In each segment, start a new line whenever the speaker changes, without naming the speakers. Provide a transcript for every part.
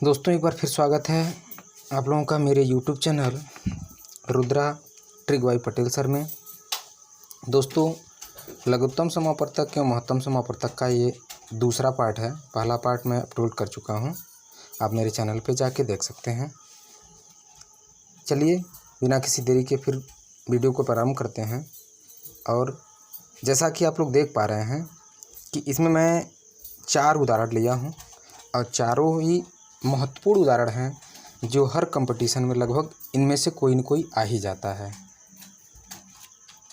दोस्तों एक बार फिर स्वागत है आप लोगों का मेरे YouTube channel Rudra trick by Patel sir में। दोस्तों लघुत्तम समापवर्तक एवं महत्तम समापवर्तक का ये दूसरा पार्ट है। पहला पार्ट मैं अपलोड कर चुका हूँ, आप मेरे चैनल पे जाके देख सकते हैं। चलिए बिना किसी देरी के फिर वीडियो को प्रारंभ करते हैं। और जैसा कि आप लोग देख पा रहे हैं कि इसमें मैं 4 उदाहरण लिया हूँ और चारों ही महत्वपूर्ण उदाहरण हैं जो हर कंपटीशन में लगभग इनमें से कोई न कोई आ ही जाता है।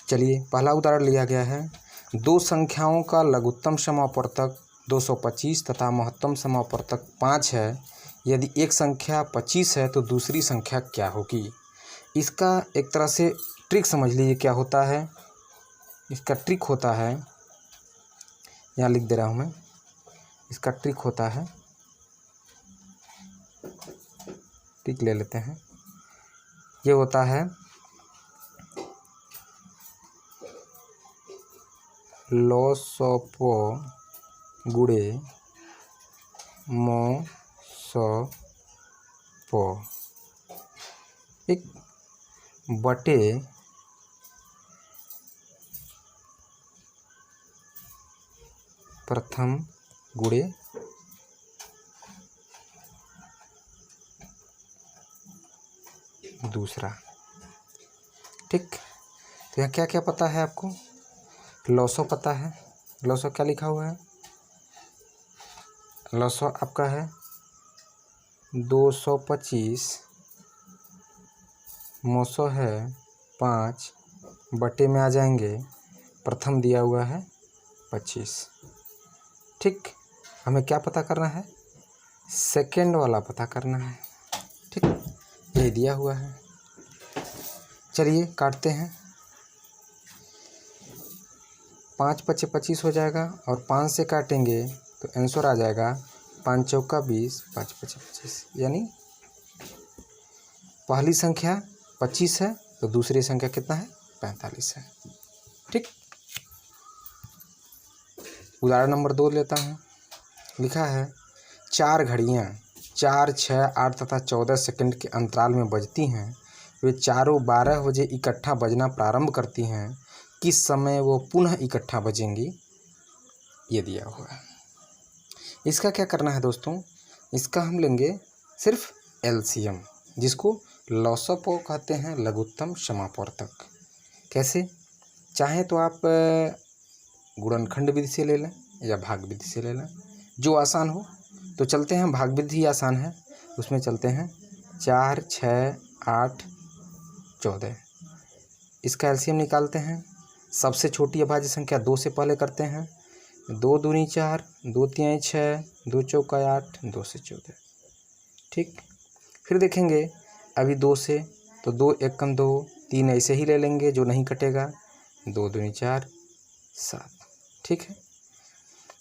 चलिए पहला उदाहरण लिया गया है, दो संख्याओं का लघुत्तम समापवर्तक 225 तथा महत्तम समापवर्तक 5 है। यदि एक संख्या 25 है तो दूसरी संख्या क्या होगी। इसका एक तरह से ट्रिक समझ लीजिए क्या होता है। इसका ट्रिक होता है, यहाँ लिख दे रहा हूँ मैं, इसका ट्रिक होता है, ट्रिक ले लेते हैं। ये होता है लॉसप गुड़े मॉसप एक बटे प्रथम गुड़े दूसरा। ठीक, तो यहाँ क्या क्या पता है आपको। लॉसो पता है, लॉसो क्या लिखा हुआ है, लॉसो आपका है 225 मौसो है 5 बटे में आ जाएंगे, प्रथम दिया हुआ है 25। ठीक, हमें क्या पता करना है, सेकंड वाला पता करना है। ठीक, ये दिया हुआ है। चलिए काटते हैं, 5 × 5 = 25 हो जाएगा और 5 से काटेंगे तो आंसर आ जाएगा 5 × 4 = 20, 5 × 5 = 25। यानी पहली संख्या 25 है तो दूसरी संख्या कितना है, 45 है। ठीक, उदाहरण नंबर 2 लेता हूँ। लिखा है 4 घड़ियाँ 4, 6, 8 तथा 14 सेकंड के अंतराल में बजती हैं। वे चारों 12 बजे इकट्ठा बजना प्रारंभ करती हैं। किस समय वो पुनः इकट्ठा बजेंगी, ये दिया हुआ है। इसका क्या करना है दोस्तों, इसका हम लेंगे सिर्फ एलसीएम, जिसको लॉसप कहते हैं, लघुत्तम समापवर्तक। कैसे, चाहे तो आप गुणनखंड विधि से ले लें या भाग विधि से ले लें, जो आसान हो। तो चलते हैं, भाग विधि आसान है, उसमें चलते हैं। 4, 6, 8, 14, इसका एलसीएम निकालते हैं। सबसे छोटी अभाज्य संख्या 2 से पहले करते हैं। 2 दूनी 4, 2 तिहाई 6, 2 चौका 8, 2 से 14। ठीक, फिर देखेंगे अभी 2 से, तो 2 एकम 2, 3 ऐसे ही ले लेंगे जो नहीं कटेगा। 2 दूनी 4, 7। ठीक है,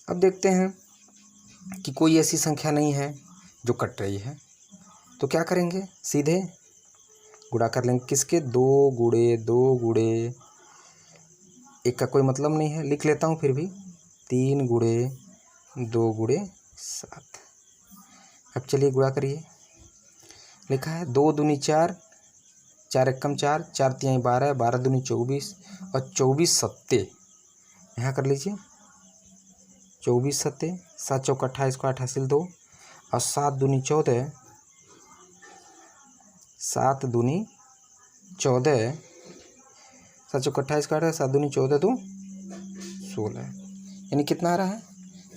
अब देखते हैं कि कोई ऐसी संख्या नहीं है जो कट रही है, तो क्या करेंगे, सीधे गुणा कर लेंगे। किसके, 2 × 2 × 1 का कोई मतलब नहीं है, लिख लेता हूँ फिर भी, 3 × 2 × 7। अब चलिए गुणा करिए। लिखा है 2 दूनी 4, 4 एकम 4, 4 तिहाई 12, 12 दूनी 24 और 24 सत्ते, यहाँ कर लीजिए 24 सत्ते, 7 चौका 28 को 8 हासिल 2 और 7 दूनी 14, 7 दूनी 14, 7 चौका 28 को 8, 7 दूनी 14 तो 16, यानी कितना आ रहा है,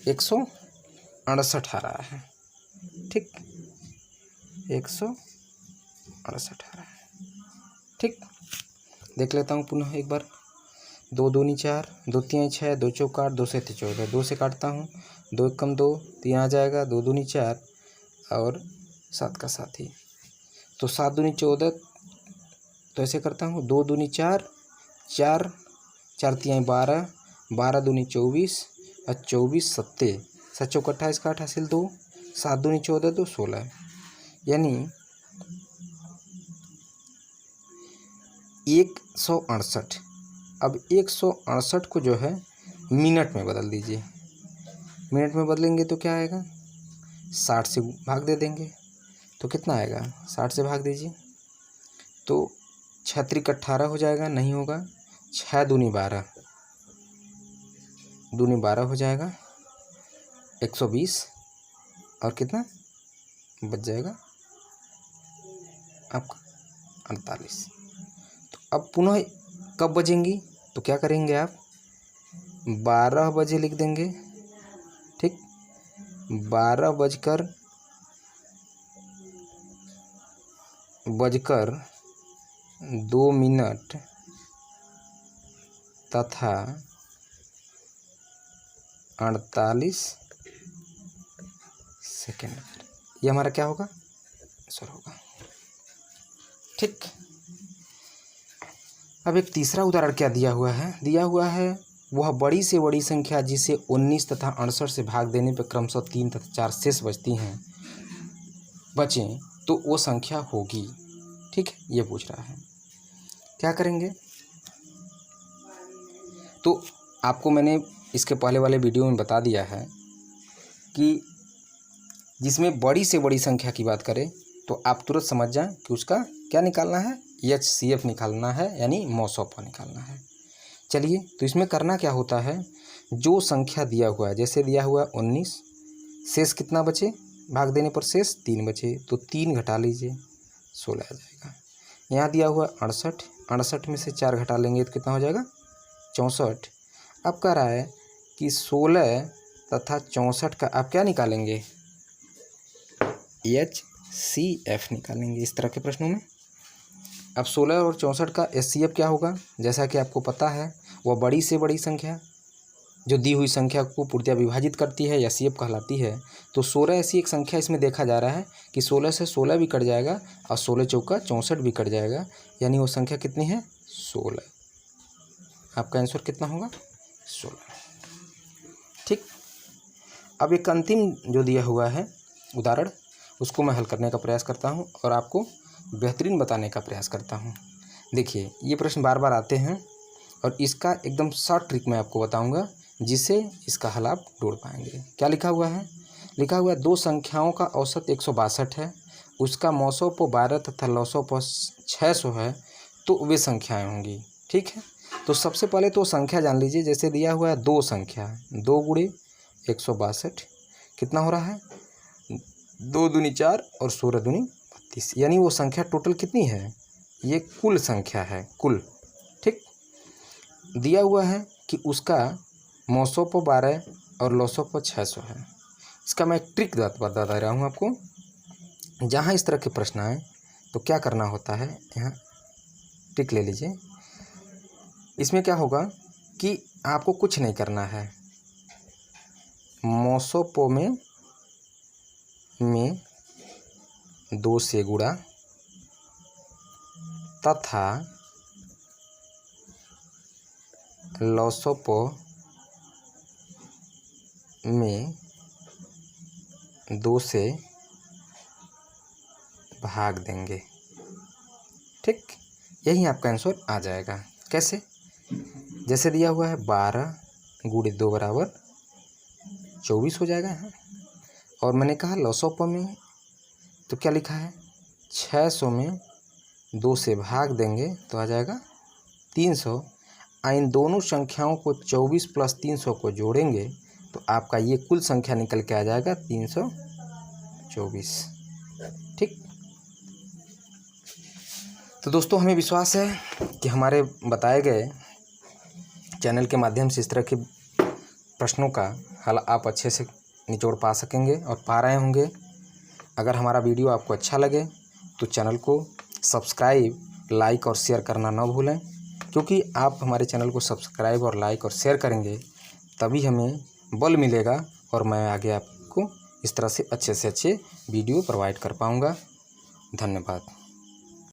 168 आ रहा है। ठीक, 168 आ रहा है। ठीक, देख लेता हूँ पुनः एक बार। 2 दूनी 4, 2 तिहाई 6, 2 चौका 8, 2 से 14, 2 से काटता हूँ, 2 एकम 2, 3 आ जाएगा, 2 दूनी 4 और 7 का 7 ही, तो 7 दूनी 14, तो ऐसे करता हूँ, 2 दूनी 4, 4, 4 तिहाई 12, 12 दूनी 24 और 24 सत्ते, 7 चौका 28 का 8 हासिल 2, 7 दूनी 14 तो 16, यानी 168। अब 168 को जो है मिनट में बदल दीजिए। मिनट में बदलेंगे तो क्या आएगा, 60 से भाग दे देंगे तो कितना आएगा, 60 से भाग दीजिए तो 6 त्रिक 18 हो जाएगा, नहीं होगा। 6 दूनी 12, दूनी 12 हो जाएगा, 120 और कितना बच जाएगा आपका 48। तो अब पुनः कब बजेंगी, तो क्या करेंगे आप, 12 बजे लिख देंगे, ठीक। 12 बजकर 2 मिनट तथा 48 सेकेंड, ये हमारा क्या होगा, आंसर होगा, ठीक। अब एक तीसरा उदाहरण क्या दिया हुआ है, वह बड़ी से बड़ी संख्या जिसे 19 तथा 68 से भाग देने पर क्रमशः 3 तथा 4 शेष बचें तो वो संख्या होगी, ठीक है, ये पूछ रहा है। क्या करेंगे, तो आपको मैंने इसके पहले वाले वीडियो में बता दिया है कि जिसमें बड़ी से बड़ी संख्या की बात करें तो आप तुरंत समझ जाएं कि उसका क्या निकालना है, HCF निकालना है, यानी मौसौपा निकालना है। चलिए, तो इसमें करना क्या होता है, जो संख्या दिया हुआ है, जैसे दिया हुआ है 19, शेष कितना बचे, भाग देने पर शेष 3 बचे, तो 3 घटा लीजिए 16 आ जाएगा। यहाँ दिया हुआ 68, 68 में से 4 घटा लेंगे तो कितना हो जाएगा, 64। अब कह रहा है कि 16 तथा 64 का आप क्या निकालेंगे, HCF निकालेंगे इस तरह के प्रश्नों में। अब 16 और 64 का HCF क्या होगा, जैसा कि आपको पता है, वह बड़ी से बड़ी संख्या जो दी हुई संख्या को पूर्णतः विभाजित करती है HCF कहलाती है। तो 16 ऐसी एक संख्या इसमें देखा जा रहा है कि 16 से 16 भी कट जाएगा और 16 चौका 64 भी कट जाएगा, यानी वो संख्या कितनी है, 16। आपका आंसर कितना होगा, 16, ठीक। अब एक अंतिम जो दिया हुआ है उदाहरण, उसको मैं हल करने का प्रयास करता हूं और आपको बेहतरीन बताने का प्रयास करता हूं। देखिए, ये प्रश्न बार बार आते हैं और इसका एकदम शॉर्ट ट्रिक मैं आपको बताऊंगा, जिससे इसका हल आप ढूंढ पाएंगे। क्या लिखा हुआ है, लिखा हुआ है 2 संख्याओं का औसत 162 है, उसका मौसौपो 12 तथा लौसौपो 600 है, तो वे संख्याएँ होंगी, ठीक है। तो सबसे पहले तो संख्या जान लीजिए, जैसे दिया हुआ है 2 संख्या, 2 गुणे 162 कितना हो रहा है, 2 दूनी 4 और 16 दूनी 32, यानी वो संख्या टोटल कितनी है, ये कुल संख्या है, कुल, ठीक। दिया हुआ है कि उसका मौसौपो 12 और लौसौपो 600 है। इसका मैं एक ट्रिक बता दे रहा हूँ आपको। जहाँ इस तरह के प्रश्न आए तो क्या करना होता है, यहाँ ट्रिक ले लीजिए। इसमें क्या होगा कि आपको कुछ नहीं करना है, मौसौपो में 2 से गुणा तथा लौसौपो में 2 से भाग देंगे, ठीक। यही आपका आंसर आ जाएगा। कैसे, जैसे दिया हुआ है 12 गुणे 2 बराबर 24 हो जाएगा यहाँ, और मैंने कहा लौसौपो में तो क्या लिखा है, 600 में 2 से भाग देंगे तो आ जाएगा 300। इन दोनों संख्याओं को 24 प्लस 300 को जोड़ेंगे तो आपका ये कुल संख्या निकल के आ जाएगा 324, ठीक। तो दोस्तों, हमें विश्वास है कि हमारे बताए गए चैनल के माध्यम से इस तरह के प्रश्नों का हल आप अच्छे से निचोड़ पा सकेंगे और पा रहे होंगे। अगर हमारा वीडियो आपको अच्छा लगे तो चैनल को सब्सक्राइब, लाइक और शेयर करना ना भूलें, क्योंकि आप हमारे चैनल को सब्सक्राइब और लाइक और शेयर करेंगे तभी हमें बल मिलेगा और मैं आगे आपको इस तरह से अच्छे वीडियो प्रोवाइड कर पाऊँगा। धन्यवाद।